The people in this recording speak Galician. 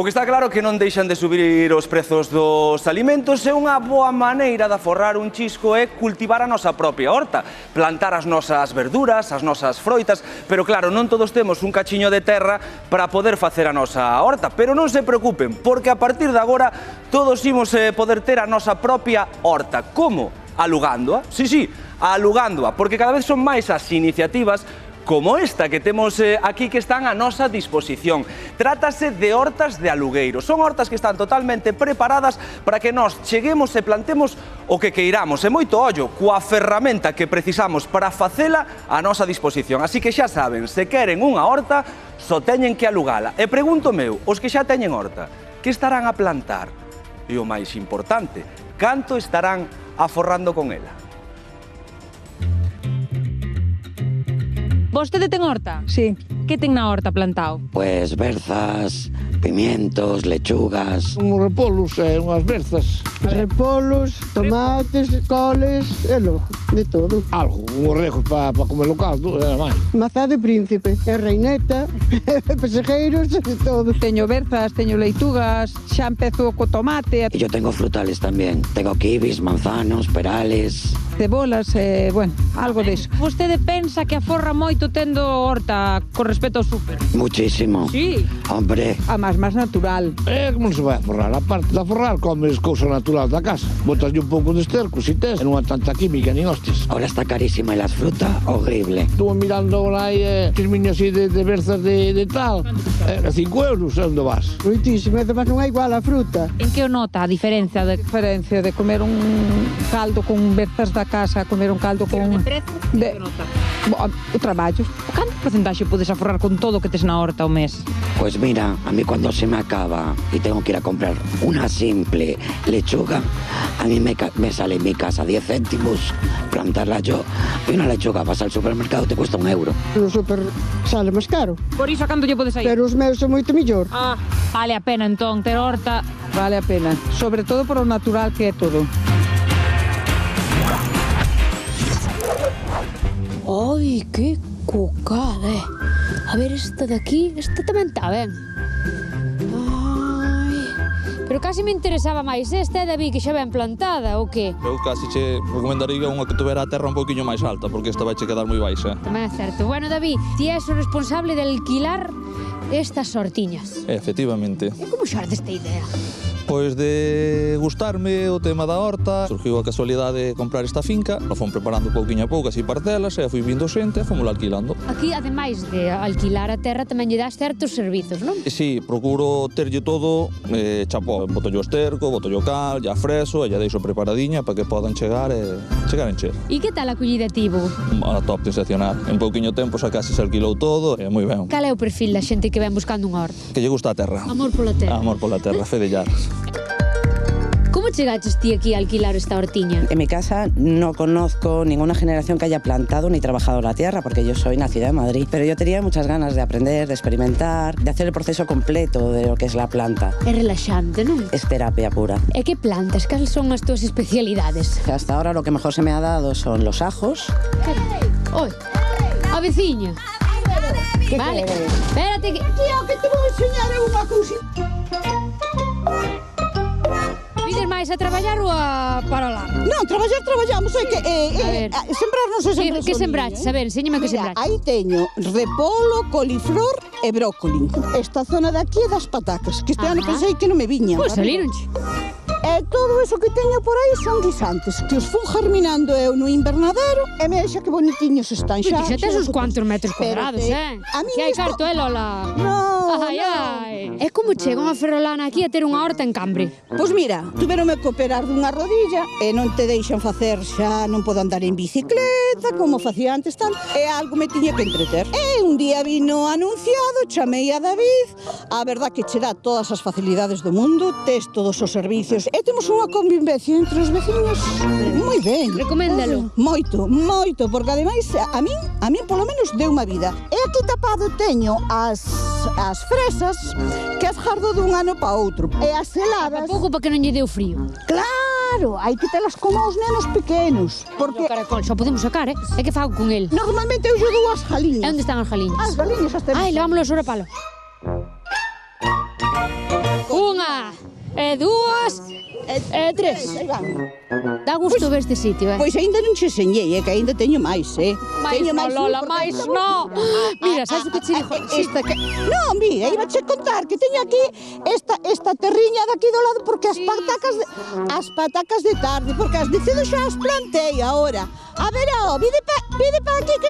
O que está claro que non deixan de subir os prezos dos alimentos e unha boa maneira de aforrar un chisco é cultivar a nosa propia horta, plantar as nosas verduras, as nosas froitas, pero claro, non todos temos un cachiño de terra para poder facer a nosa horta, pero non se preocupen, porque a partir de agora todos imos poder ter a nosa propia horta. Como? Alugándoa. Sí, alugándoa, porque cada vez son máis as iniciativas como esta que temos aquí que están a nosa disposición. Trátase de hortas de alugueiro. Son hortas que están totalmente preparadas para que nós cheguemos e plantemos o que queiramos. E moito ollo, coa ferramenta que precisamos para facela a nosa disposición. Así que xa saben, se queren unha horta, só teñen que alugala. E pregúntome eu, os que xa teñen horta, que estarán a plantar? E o máis importante, canto estarán aforrando con ela? Vostede ten horta? Sí. Que ten na horta plantado? Pues berzas, pimientos, lechugas. Uns repolos e unhas berzas. Repolos, tomates, coles, de todo. Algo, un orrejos para comer o caldo, e máis. Mazá de príncipe, e reineta, pesejeiros, de todo. Teño berzas, teño leitugas, xa empezo co tomate. Y yo tengo frutales también. Tengo kiwis, manzanos, perales. Cebolas, bueno, algo de eso. Vostede pensa que aforra moito tendo horta con respecto ao súper? Muchísimo. Sí. Hombre, A máis aforrar. Como non se vai a forrar? A parte de aforrar, comes cousa natural da casa. Botaslle un pouco de esterco, si tes, e non hai tanta química nin hostias. ahora está carísima las frutas, horrible. Estuve mirando ahora aí, chismiño así de berzas de tal, 5 euros, onde vas? Moitísimo, e además non é igual a fruta. En que o nota a diferencia de... Diferencia de comer un caldo con berzas da casa, comer un caldo con... De... nota? O traballo. Canto porcentaxe podes aforrar con todo o que tes na horta o mes? Pues mira, a mí cuando se me acaba y tengo que ir a comprar una simple lechuga, a mí me sale en mi casa 10 céntimos plantarla yo. Y una lechuga vas al supermercado te cuesta 1 euro. No super sale máis caro, Por iso a canto lle podes ir? pero os meus son moito mellor. Vale a pena entón ter horta. Vale a pena. Sobre todo por o natural que é todo. Ai, que cocada, A ver, esta de aquí, esta tamén está ben. Ai, pero casi me interesaba máis esta, David, que xa ben plantada, ou que? Eu casi che recomendaría unha que tuvera a terra un poquinho máis alta, porque esta vai che quedar moi baixa. Tamén é certo. Bueno, David, ti és o responsable de alquilar estas hortiñas. Efectivamente. E como xardes esta idea? Pois de gustarme o tema da horta, surgiu a casualidade de comprar esta finca, lo fomos preparando pouquiño a pouco, así parcelas, e fui vindo xente e fomos alquilando. Aquí, ademais de alquilar a terra, tamén lle das certos servizos, non? E si, procuro terlle todo chapó. Boto o esterco, boto o cal, ya freso, e ya deixo preparadiña para que podan chegar e encher. E que tal a acollida tivo? A top, sensacional. En pouquiño tempo xa casi se alquilou todo, e moi ben. Cal é o perfil da xente que ven buscando unha horta? Que lle gusta a terra. Amor pola terra. Amor pola terra, fedellar. Como chegaches ti aquí a alquilar esta hortiña? En mi casa no conozco ninguna generación que haya plantado ni trabajado la tierra, porque yo soy nacida en Madrid. Pero yo tenía muchas ganas de aprender, de experimentar, de hacer el proceso completo de lo que es la planta. É relaxante, non? Es terapia pura. E que plantas? Cales son as túas especialidades? Hasta ahora lo que mejor se me ha dado son los ajos. Oi, a veciña. Vale, espérate que... Tío, que te vou enseñar unha cousinha. Vides máis a traballar ou a para lá? Non, traballamos, é que sembrar non se sembra Que sembraches? A ver, enséñame que sembraches. Aí teño repolo, coliflor e brócoli. Esta zona de aquí é das patacas, que este ano pensei que non me viñan. Pois salíronche. E todo eso que teño por aí son guisantes, que os fun germinando eu no invernadero, e me xa que bonitiños están xa. Xa tes uns cuantos metros cuadrados, A mí Que hai isto... carto, Lola? No, Ai, ai. É como chega unha ferrolana aquí a ter unha horta en Cambre? Pois mira, tuveronme que operar dunha rodilla e non te deixan facer xa, non podo andar en bicicleta como facía antes tal, e algo me tiña que entreter. E un día vino anunciado, chamei a David, a verdad que che dá todas as facilidades do mundo, tes todos os servicios e temos unha convivencia entre os veciños moi ben. Recoméndalo. Moito, porque ademais a min polo menos deu unha vida. E aquí tapado teño as fresas que as jardo dun ano para outro. E as heladas... Pouco para que non lle deu frío. Claro, hai que telas como aos nenos pequenos. Porque O caracol, só podemos sacar, E que fago con el? normalmente eu lle dou as E jaliñas. onde están as jaliñas? As jaliñas as temos. Ai, levámoslo sobre palo. 2, 3. Aí van. Dá gusto ver este sitio, Pois aínda non che enseñei, que aínda teño máis, Mais Teño no, Lola, porque máis esta- no. Mira, sabes o que che dijo? Esta que... Non, mira, iba che contar que teño aquí esta terriña daqui do lado porque as patacas de tarde, porque as de cedo xa as plantei agora. A ver, vide pa aquí que